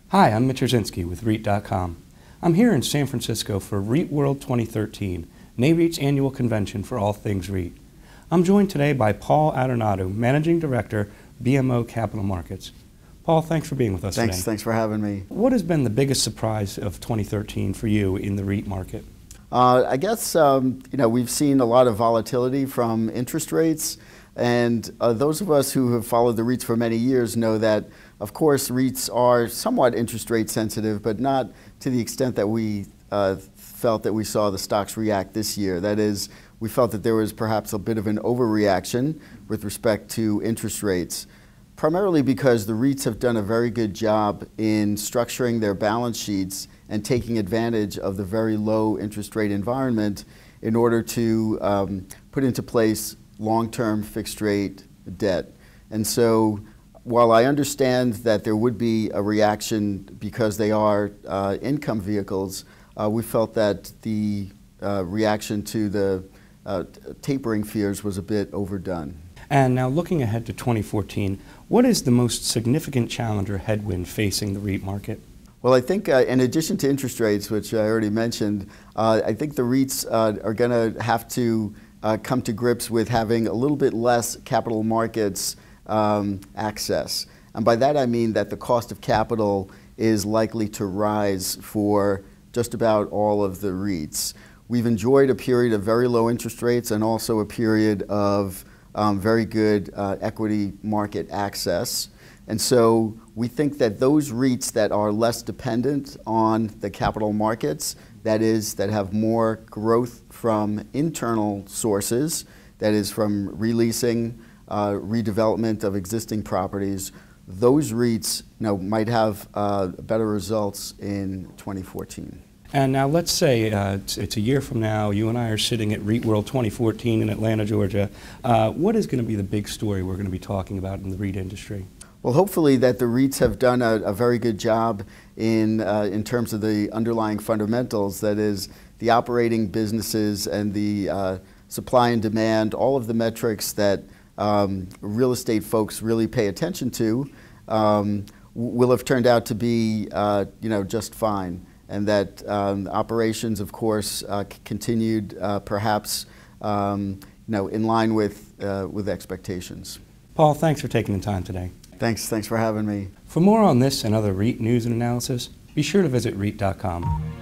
Hi, I'm Mitch Rzinski with REIT.com. I'm here in San Francisco for REITWorld 2013, NAREIT's annual convention for all things REIT. I'm joined today by Paul Adornato, Managing Director, BMO Capital Markets. Paul, thanks for being with us today. Thanks for having me. What has been the biggest surprise of 2013 for you in the REIT market? I guess we've seen a lot of volatility from interest rates, and those of us who have followed the REITs for many years know that, of course, REITs are somewhat interest rate sensitive, but not to the extent that we felt that we saw the stocks react this year. That is, we felt that there was perhaps a bit of an overreaction with respect to interest rates, primarily because the REITs have done a very good job in structuring their balance sheets and taking advantage of the very low interest rate environment in order to put into place long-term fixed rate debt. And so while I understand that there would be a reaction because they are income vehicles, we felt that the reaction to the tapering fears was a bit overdone. And now looking ahead to 2014, what is the most significant challenge or headwind facing the REIT market? Well, I think in addition to interest rates, which I already mentioned, I think the REITs are going to have to come to grips with having a little bit less capital markets access. And by that I mean that the cost of capital is likely to rise for just about all of the REITs. We've enjoyed a period of very low interest rates and also a period of very good equity market access. And so we think that those REITs that are less dependent on the capital markets, that is, that have more growth from internal sources, that is from re-leasing, redevelopment of existing properties, those REITs might have better results in 2014. And now let's say it's a year from now, you and I are sitting at REITWorld 2014 in Atlanta, Georgia. What is going to be the big story we're going to be talking about in the REIT industry? Well, hopefully that the REITs have done a very good job in terms of the underlying fundamentals, that is, the operating businesses and the supply and demand, all of the metrics that real estate folks really pay attention to will have turned out to be just fine. And that operations, of course, continued perhaps in line with expectations. Paul, thanks for taking the time today. Thanks for having me. For more on this and other REIT news and analysis, be sure to visit REIT.com.